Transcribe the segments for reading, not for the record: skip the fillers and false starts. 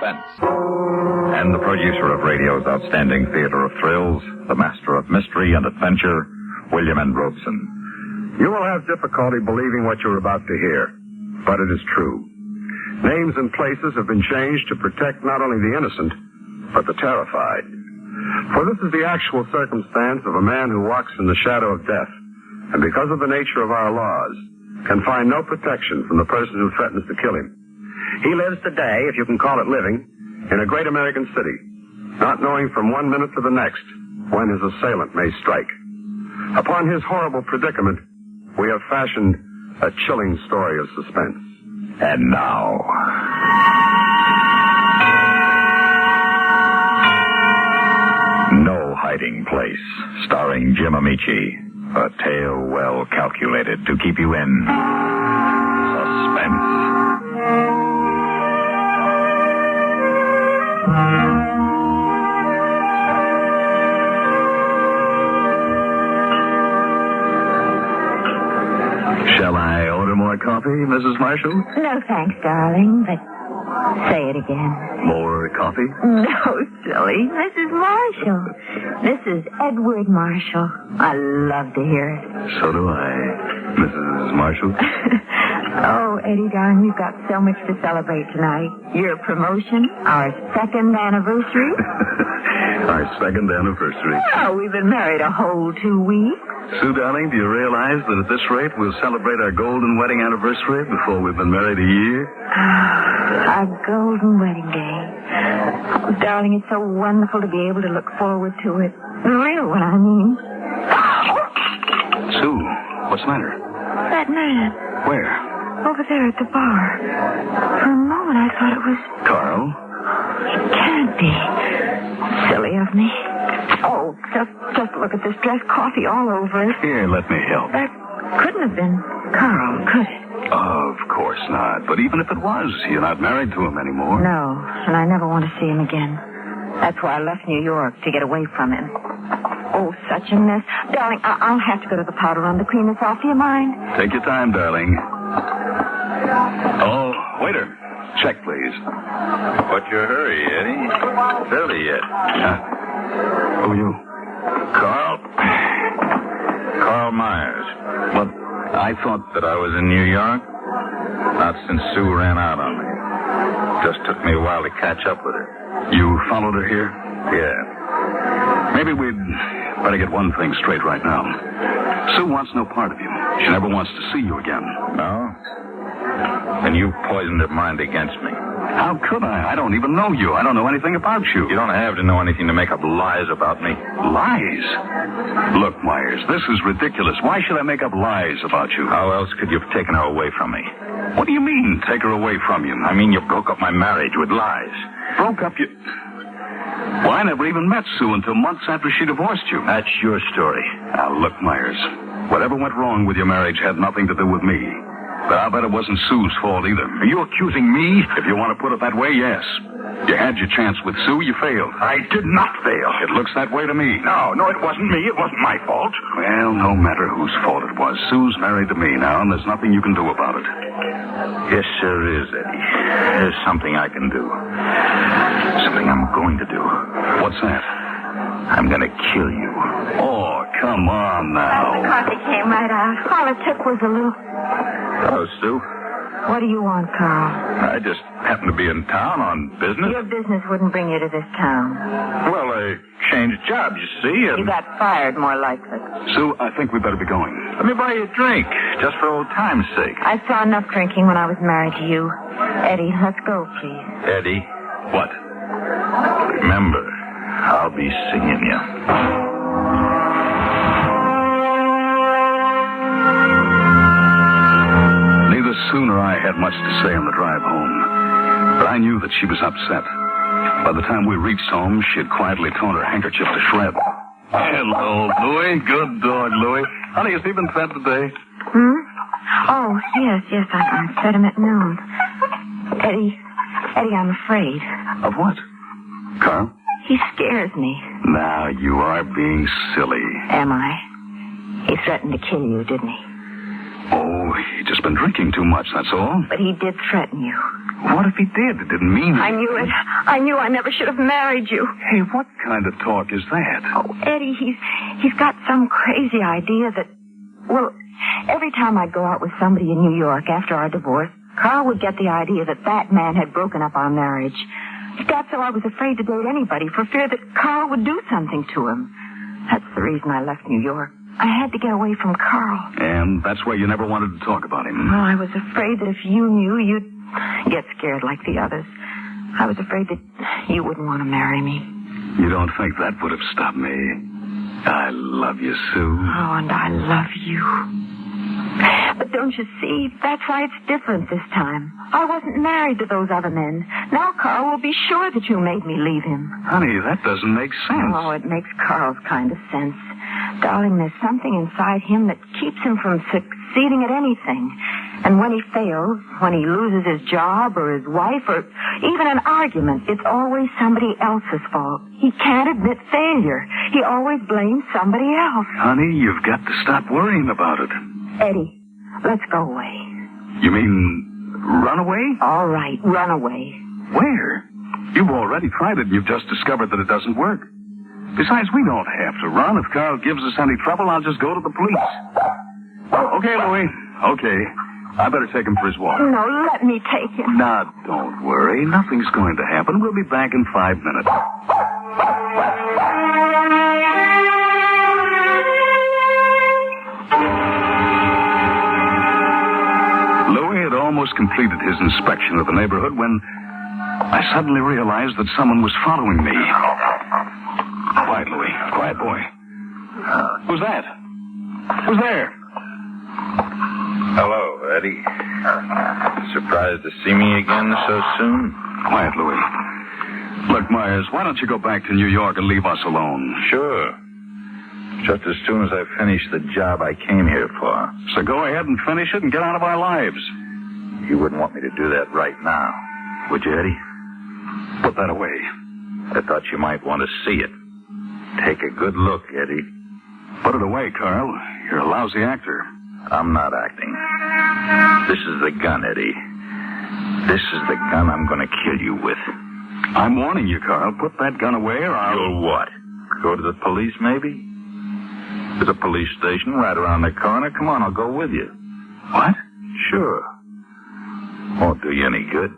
Suspense. And the producer of radio's outstanding theater of thrills, the master of mystery and adventure, William N. Robson. You will have difficulty believing what you're about to hear, but it is true. Names and places have been changed to protect not only the innocent, but the terrified. For this is the actual circumstance of a man who walks in the shadow of death, and because of the nature of our laws, can find no protection from the person who threatens to kill him. He lives today, if you can call it living, in a great American city, not knowing from one minute to the next when his assailant may strike. Upon his horrible predicament, we have fashioned a chilling story of suspense. And now, No Hiding Place, starring Jim Amici. A tale well calculated to keep you in suspense. Shall I order more coffee, Mrs. Marshall? No, thanks, darling, but say it again. More coffee? No, silly. Mrs. Marshall. This is Edward Marshall. I love to hear it. So do I, Mrs. Marshall. Oh, Eddie, darling, we've got so much to celebrate tonight. Your promotion, our second anniversary. Our second anniversary. Oh, we've been married a whole 2 weeks. Sue, darling, do you realize that at this rate we'll celebrate our golden wedding anniversary before we've been married a year? Our golden wedding day. Oh, darling, it's so wonderful to be able to look forward to it. The real one, I mean. Sue, what's the matter? That man. Where? Over there at the bar. For a moment, I thought it was... Carl? It can't be. Silly of me. Oh, just look at this dress. Coffee all over it. Here, let me help. That couldn't have been Carl, could it? Of course not. But even if it was, you're not married to him anymore. No, and I never want to see him again. That's why I left New York, to get away from him. Oh, such a mess. Darling, I'll have to go to the powder room to clean this off. Do you mind? Take your time, darling. Oh, waiter. Check, please. What's your hurry, Eddie? Early yet. Who are you? Carl? Carl Myers. What? I thought... That I was in New York? Not since Sue ran out on me. Just took me a while to catch up with her. You followed her here? Yeah. Maybe we'd better get one thing straight right now. Sue wants no part of you. She never wants to see you again. No? Then you poisoned her mind against me. How could I? I don't even know you. I don't know anything about you. You don't have to know anything to make up lies about me. Lies? Look, Myers, this is ridiculous. Why should I make up lies about you? How else could you have taken her away from me? What do you mean, take her away from you? I mean, you broke up my marriage with lies. Broke up you... Well, I never even met Sue until months after she divorced you. That's your story. Now, look, Myers, whatever went wrong with your marriage had nothing to do with me. But I'll bet it wasn't Sue's fault either. Are you accusing me? If you want to put it that way, yes. You had your chance with Sue, you failed. I did not fail. It looks that way to me. No, it wasn't me. It wasn't my fault. Well, no matter whose fault it was, Sue's married to me now, and there's nothing you can do about it. Yes, there is, Eddie. There's something I can do. Something I'm going to do. What's that? I'm going to kill you. Oh, come on now. The coffee came right out. All it took was a little... Hello, Sue. What do you want, Carl? I just happened to be in town on business. Your business wouldn't bring you to this town. Well, I changed jobs, you see. And... You got fired, more likely. Sue, I think we better be going. Let me buy you a drink, just for old time's sake. I saw enough drinking when I was married to you. Eddie, let's go, please. Eddie, What? remember, I'll be singing you. Sue nor I had much to say on the drive home, but I knew that she was upset. By the time we reached home, she had quietly torn her handkerchief to shreds. Hello, Louie. Good dog, Louie. Honey, has he been fed today? Oh, yes, I fed him at noon. Eddie, I'm afraid. Of what? Carl? He scares me. Now, you are being silly. Am I? He threatened to kill you, didn't he? Oh, he just been drinking too much, that's all. But he did threaten you. What if he did? It didn't mean... I knew it. I knew I never should have married you. Hey, what kind of talk is that? Oh, Eddie, he's got some crazy idea that... Well, every time I'd go out with somebody in New York after our divorce, Carl would get the idea that man had broken up our marriage. That's so I was afraid to date anybody for fear that Carl would do something to him. That's the reason I left New York. I had to get away from Carl. And that's why you never wanted to talk about him. Well, I was afraid that if you knew, you'd get scared like the others. I was afraid that you wouldn't want to marry me. You don't think that would have stopped me? I love you, Sue. Oh, and I love you. But don't you see, that's why it's different this time. I wasn't married to those other men. Now Carl will be sure that you made me leave him. Honey, that doesn't make sense. Oh, it makes Carl's kind of sense. Darling, there's something inside him that keeps him from succeeding at anything. And when he fails, when he loses his job or his wife or even an argument, it's always somebody else's fault. He can't admit failure. He always blames somebody else. Honey, you've got to stop worrying about it. Eddie, let's go away. You mean run away? All right, run away. Where? You've already tried it and you've just discovered that it doesn't work. Besides, we don't have to run. If Carl gives us any trouble, I'll just go to the police. Okay, Louie. Okay. I better take him for his walk. No, let me take him. Now, don't worry. Nothing's going to happen. We'll be back in 5 minutes. Louie had almost completed his inspection of the neighborhood when I suddenly realized that someone was following me. Quiet, Louie. Quiet, boy. Who's that? Who's there? Hello, Eddie. Surprised to see me again so soon? Quiet, Louie. Look, Myers, why don't you go back to New York and leave us alone? Sure. Just as soon as I finish the job I came here for. So go ahead and finish it and get out of our lives. You wouldn't want me to do that right now, would you, Eddie? Put that away. I thought you might want to see it. Take a good look, Eddie. Put it away, Carl. You're a lousy actor. I'm not acting. This is the gun, Eddie. This is the gun I'm going to kill you with. I'm warning you, Carl. Put that gun away or I'll... You'll what? Go to the police, maybe? There's a police station right around the corner. Come on, I'll go with you. What? Sure. Won't do you any good.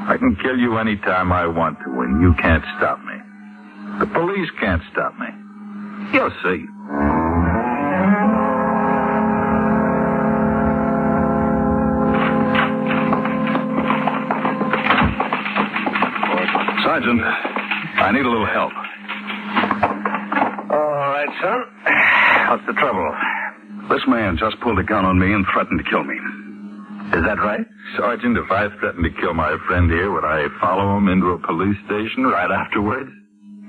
I can kill you any time I want to, and you can't stop me. The police can't stop me. You'll see. Sergeant, I need a little help. All right, son. What's the trouble? This man just pulled a gun on me and threatened to kill me. Is that right? Sergeant, if I threatened to kill my friend here, would I follow him into a police station right afterwards?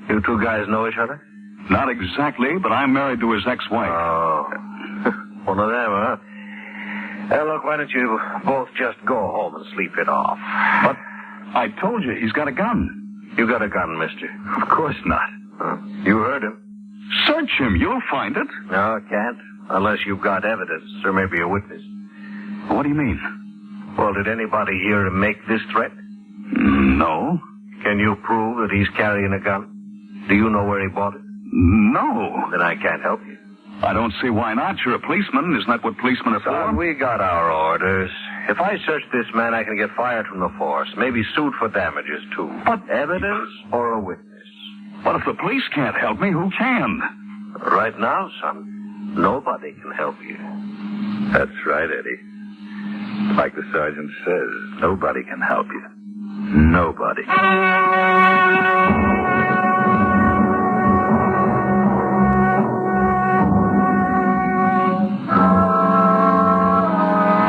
You two guys know each other? Not exactly, but I'm married to his ex-wife. Oh. One of them, huh? Look, why don't you both just go home and sleep it off? But I told you, he's got a gun. You got a gun, mister? Of course not. You heard him. Search him. You'll find it. No, can't. Unless you've got evidence, or maybe a witness. What do you mean? Well, did anybody hear him make this threat? No. Can you prove that he's carrying a gun? Do you know where he bought it? No. Then I can't help you. I don't see why not. You're a policeman. Isn't that what policemen are for? Son, we got our orders. If I search this man, I can get fired from the force. Maybe sued for damages, too. But evidence or a witness? But if the police can't help me, who can? Right now, son, nobody can help you. That's right, Eddie. Like the sergeant says, nobody can help you. Nobody.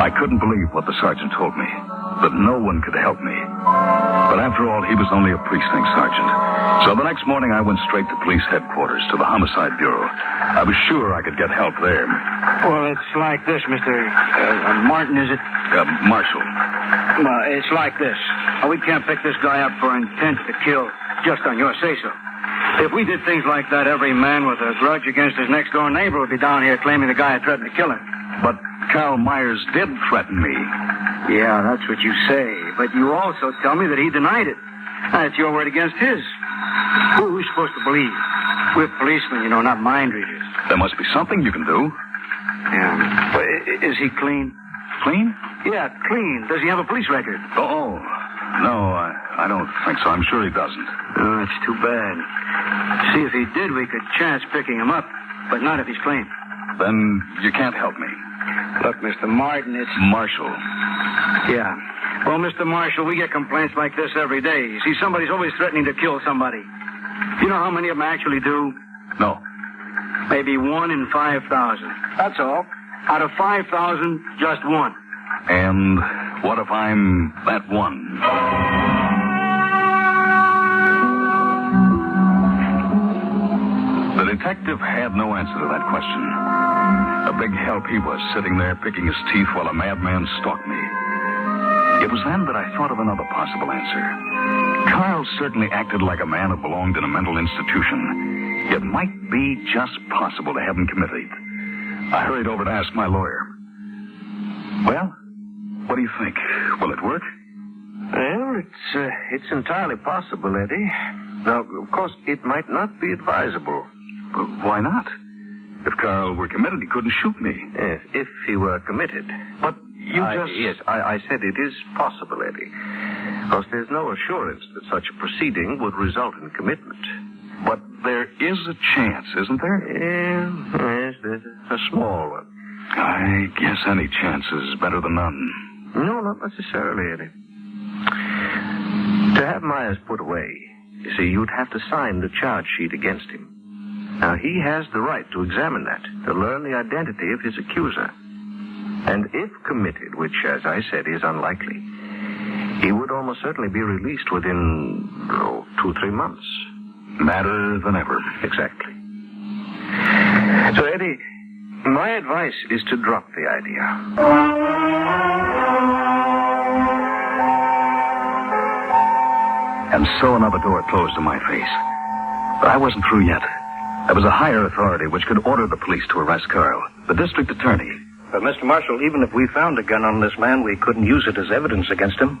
I couldn't believe what the sergeant told me, that no one could help me. But after all, he was only a precinct sergeant. So the next morning, I went straight to police headquarters, to the Homicide Bureau. I was sure I could get help there. Well, it's like this, Mr. Martin, is it? Marshall. Well, it's like this. We can't pick this guy up for intent to kill just on your say-so. If we did things like that, every man with a grudge against his next-door neighbor would be down here claiming the guy had threatened to kill him. But Carl Myers did threaten me. Yeah, that's what you say. But you also tell me that he denied it. That's your word against his. Who are we supposed to believe? We're policemen, you know, not mind readers. There must be something you can do. Yeah. Well, is he clean? Clean? Yeah, clean. Does he have a police record? Oh, no, I don't think so. I'm sure he doesn't. Oh, that's too bad. See, if he did, we could chance picking him up. But not if he's clean. Then you can't help me. Look, Mr. Martin, it's... Marshall. Yeah. Well, Mr. Marshall, we get complaints like this every day. You see, somebody's always threatening to kill somebody. You know how many of them actually do? No. Maybe 1 in 5,000. That's all. Out of 5,000, just one. And what if I'm that one? The detective had no answer to that question. A big help he was, sitting there picking his teeth while a madman stalked me. It was then that I thought of another possible answer. Carl certainly acted like a man who belonged in a mental institution. It might be just possible to have him committed. I hurried over to ask my lawyer. Well, what do you think? Will it work? Well, it's entirely possible, Eddie. Now, of course, it might not be advisable. But why not? If Carl were committed, he couldn't shoot me. Yes, if he were committed. But you just... Yes, I said it is possible, Eddie. Of course, there's no assurance that such a proceeding would result in commitment. But there is a chance, isn't there? Yes, there's a small one. I guess any chance is better than none. No, not necessarily, Eddie. To have Myers put away, you see, you'd have to sign the charge sheet against him. Now, he has the right to examine that, to learn the identity of his accuser. And if committed, which, as I said, is unlikely, he would almost certainly be released within, 2-3 months. Madder than ever. Exactly. So, Eddie, my advice is to drop the idea. And so another door closed in my face. But I wasn't through yet. There was a higher authority which could order the police to arrest Carl, the district attorney. But, Mr. Marshall, even if we found a gun on this man, we couldn't use it as evidence against him.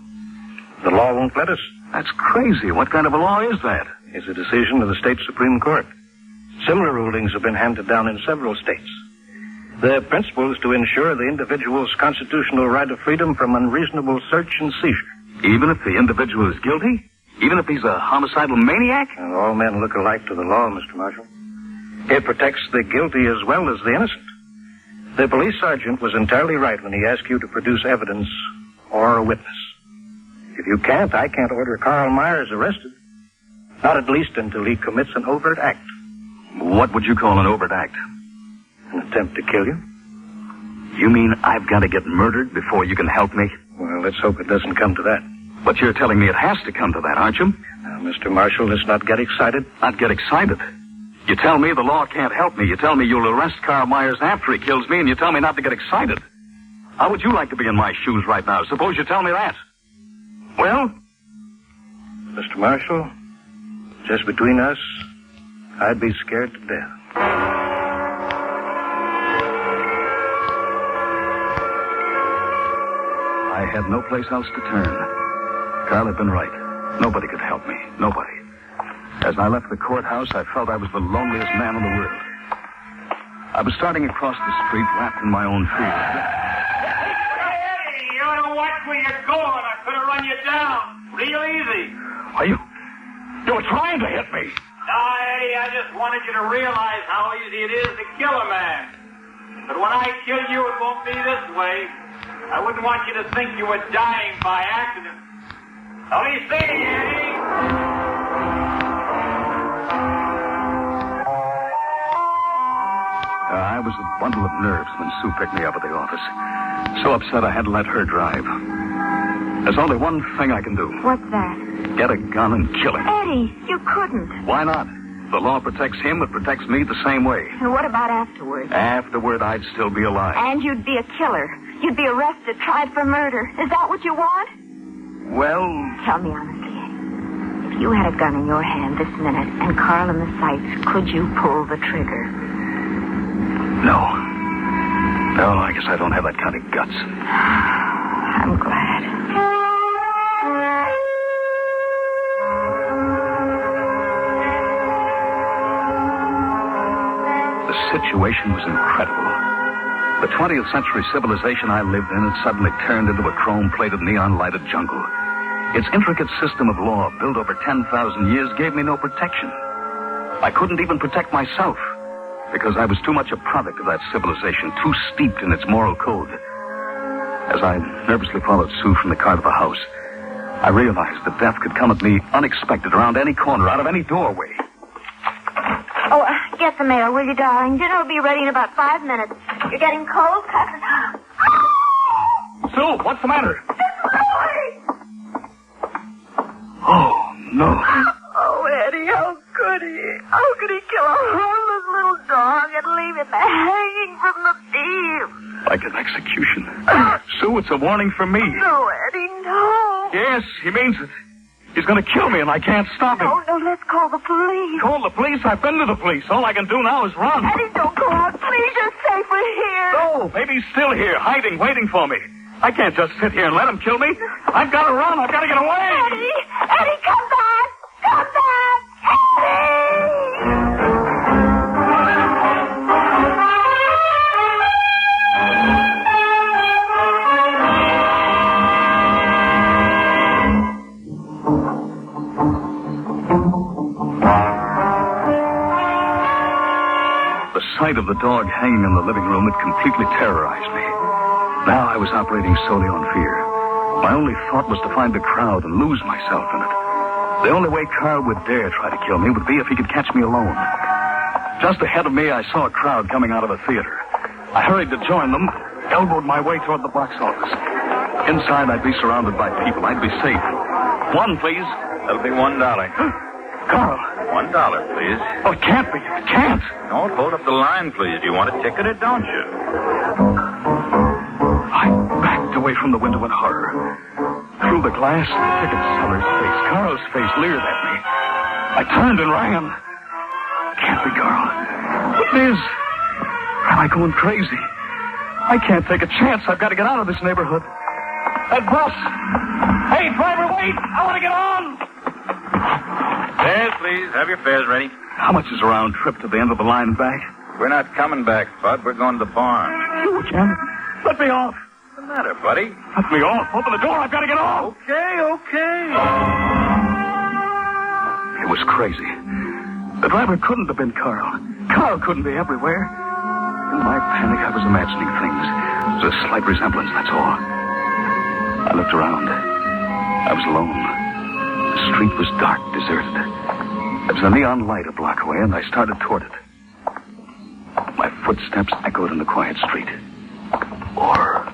The law won't let us. That's crazy. What kind of a law is that? It's a decision of the state Supreme Court. Similar rulings have been handed down in several states. Their principle is to ensure the individual's constitutional right of freedom from unreasonable search and seizure. Even if the individual is guilty? Even if he's a homicidal maniac? And all men look alike to the law, Mr. Marshall. It protects the guilty as well as the innocent. The police sergeant was entirely right when he asked you to produce evidence or a witness. If you can't, I can't order Carl Myers arrested. Not at least until he commits an overt act. What would you call an overt act? An attempt to kill you. You mean I've got to get murdered before you can help me? Well, let's hope it doesn't come to that. But you're telling me it has to come to that, aren't you? Now, Mr. Marshall, let's not get excited. Not get excited? You tell me the law can't help me. You tell me you'll arrest Carl Myers after he kills me, and you tell me not to get excited. How would you like to be in my shoes right now? Suppose you tell me that. Well? Mr. Marshall, just between us, I'd be scared to death. I had no place else to turn. Carl had been right. Nobody could help me. Nobody. As I left the courthouse, I felt I was the loneliest man in the world. I was starting across the street, wrapped in my own fear. Hey, Eddie, you ought to watch where you're going. I could have run you down. Real easy. Are you were trying to hit me. No, Eddie, I just wanted you to realize how easy it is to kill a man. But when I kill you, it won't be this way. I wouldn't want you to think you were dying by accident. How do you say, Eddie? I was a bundle of nerves when Sue picked me up at the office. So upset I had to let her drive. There's only one thing I can do. What's that? Get a gun and kill him. Eddie, you couldn't. Why not? The law protects him, it protects me the same way. And what about afterwards? Afterward, I'd still be alive. And you'd be a killer. You'd be arrested, tried for murder. Is that what you want? Well... Tell me honestly, Eddie. If you had a gun in your hand this minute and Carl in the sights, could you pull the trigger? No. No, I guess I don't have that kind of guts. I'm glad. The situation was incredible. The 20th century civilization I lived in had suddenly turned into a chrome-plated, neon-lighted jungle. Its intricate system of law, built over 10,000 years, gave me no protection. I couldn't even protect myself, because I was too much a product of that civilization, too steeped in its moral code. As I nervously followed Sue from the car to the house, I realized that death could come at me unexpected, around any corner, out of any doorway. Oh, get the mail, will you, darling? Dinner will be ready in about 5 minutes. You're getting cold, cousin. Sue, what's the matter? Oh, no. Oh, Eddie, how could he? How could he kill a harmless little dog and leave it hanging from the beam? Like an execution. Sue, it's a warning for me. No, Eddie, no. Yes, he means it. He's going to kill me, and I can't stop him. No, let's call the police. Call the police? I've been to the police. All I can do now is run. Eddie, don't go out. Please, you're safer here. No, baby's still here, hiding, waiting for me. I can't just sit here and let him kill me. I've got to run. I've got to get away. Eddie, come back. Come back. Eddie. The sight of the dog hanging in the living room had completely terrorized me. Now I was operating solely on fear. My only thought was to find the crowd and lose myself in it. The only way Carl would dare try to kill me would be if he could catch me alone. Just ahead of me, I saw a crowd coming out of a theater. I hurried to join them, elbowed my way toward the box office. Inside, I'd be surrounded by people. I'd be safe. One, please. That'll be $1. Carl. $1, please. Oh, it can't be. It can't. Don't hold up the line, please. You want a ticket or don't you? I backed away from the window in horror. Through the glass, the ticket seller's face, Carl's face, leered at me. I turned and ran. Can't be Carl. It is. Am I going crazy? I can't take a chance. I've got to get out of this neighborhood. That bus. Hey, driver, wait. I want to get on. Fares, please. Have your fares ready. How much is a round trip to the end of the line and back? We're not coming back, Bud. We're going to the barn. You can. Let me off. What's the matter, buddy? Let me off. Open the door. I've got to get off. Okay. It was crazy. The driver couldn't have been Carl. Carl couldn't be everywhere. In my panic, I was imagining things. There was a slight resemblance, that's all. I looked around. I was alone. The street was dark, deserted. There was a neon light a block away, and I started toward it. My footsteps echoed in the quiet street. Or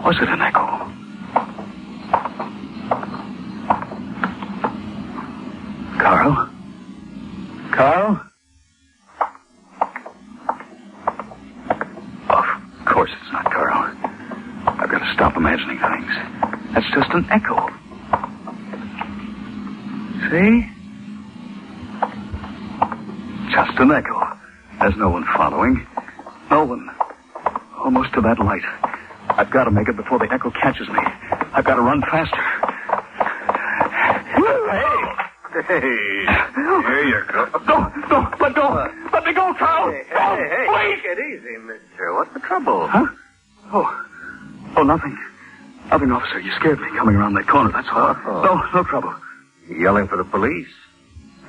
was it an echo? Carl? Carl? Of course it's not Carl. I've got to stop imagining things. That's just an echo. See? Just an echo. There's no one following. No one. Almost to that light. I've got to make it before the echo catches me. I've got to run faster. Hey, here you go. No, let go. Let me go, Carl. Hey, Please. take it easy, mister. What's the trouble? Huh? Oh, nothing. Nothing, officer. You scared me coming around that corner, that's all. No trouble. You yelling for the police?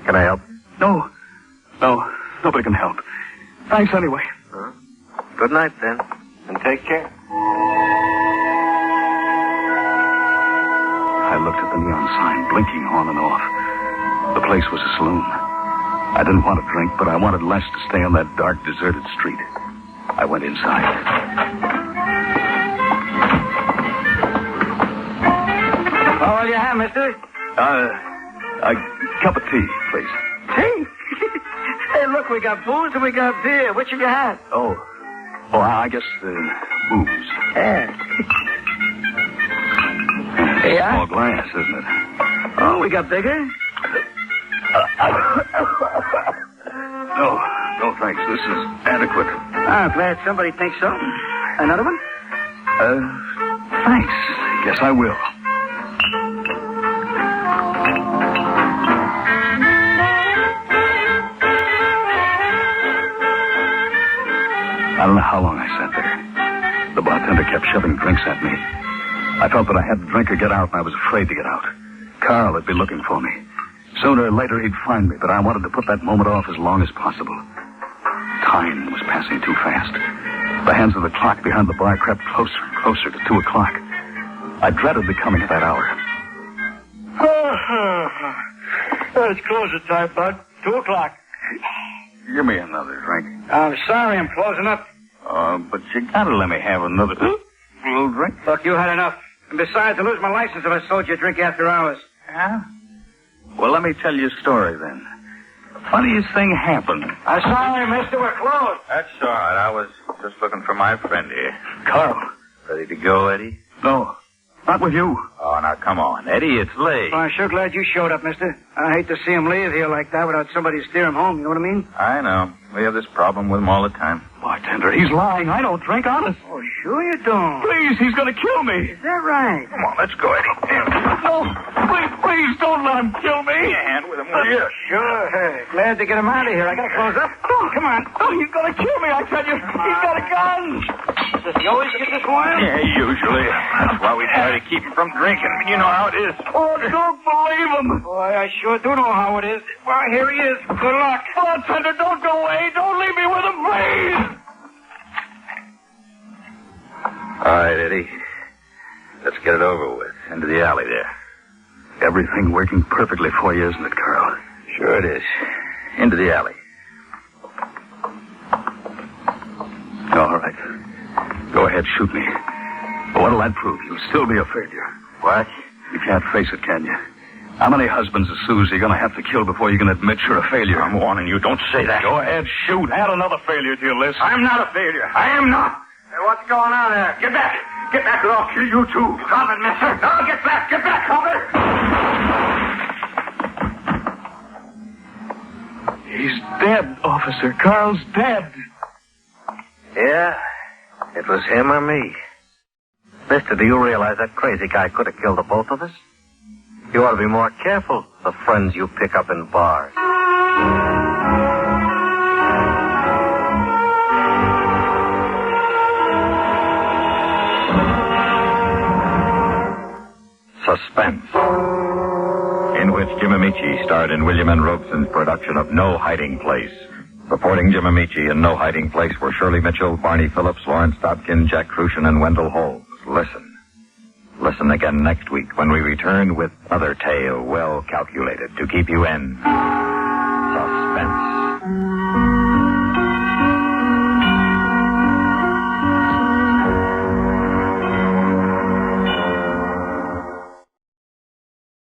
Can I help? No, nobody can help. Thanks anyway. Huh? Good night, then. And take care. I looked at the neon sign blinking on and off. The place was a saloon. I didn't want to drink, but I wanted less to stay on that dark, deserted street. I went inside. What will you have, mister? A cup of tea, please. Tea? Hey, look, we got booze and we got beer. Which have you had? Oh, I guess booze. Yeah. Yeah? Small glass, isn't it? Oh, we got bigger? No, thanks. This is adequate. I'm glad somebody thinks so. Another one? Thanks. Yes, I will. I don't know how long I sat there. The bartender kept shoving drinks at me. I felt that I had to drink or get out, and I was afraid to get out. Carl would be looking for me. Sooner or later, he'd find me, but I wanted to put that moment off as long as possible. Time was passing too fast. The hands of the clock behind the bar crept closer and closer to 2 o'clock. I dreaded the coming of that hour. It's closing time, Bud. 2 o'clock. Give me another drink. I'm sorry, I'm closing up. But you gotta let me have another little drink. Look, you had enough. And besides, I lose my license if I sold you a drink after hours. Huh? Well, let me tell you a story then. The funniest thing happened. I'm sorry, mister, we're closed. That's all right. I was just looking for my friend here. Carl. Ready to go, Eddie? No, not with you. Oh, now, come on. Eddie, it's late. Well, I'm sure glad you showed up, mister. I hate to see him leave here like that without somebody to steer him home, you know what I mean? I know. We have this problem with him all the time. Bartender, he's lying. I don't drink, honest. Oh, sure you don't. Please, he's gonna kill me. Is that right? Come on, let's go, Eddie. No, please, don't let him kill me. Give me a hand with him, will you? Sure. Hey, glad to get him out of here. I gotta close up. Oh, come on. Oh, he's gonna kill me, I tell you. He's got a gun. Does he always get this wild? Yeah, usually. That's why we try to keep him from drinking. You know how it is. Oh, don't believe him. Boy, I sure do know how it is. Well, here he is. Good luck. Bartender, don't go away. Don't leave me with him, please. All right, Eddie. Let's get it over with. Into the alley there. Everything working perfectly for you, isn't it, Carl? Sure it is. Into the alley. All right. Go ahead, shoot me. But what'll that prove? You'll still be a failure. What? You can't face it, can you? How many husbands of Sue's are you going to have to kill before you can admit you're a failure? I'm warning you. Don't say that. Go ahead, shoot. Add another failure to your list. I'm not a failure. I am not. Hey, what's going on there? Get back. Get back or I'll kill you, too. Stop it, mister. No, get back. Get back, Cobbler. He's dead, officer. Carl's dead. Yeah, it was him or me. Mister, do you realize that crazy guy could have killed the both of us? You ought to be more careful, the friends you pick up in bars. Suspense, in which Jim Amici starred in William N. Robeson's production of No Hiding Place. Reporting Jim Amici in No Hiding Place were Shirley Mitchell, Barney Phillips, Lawrence Dobkin, Jack Crucian, and Wendell Holmes. Listen again next week when we return with another tale well calculated to keep you in suspense.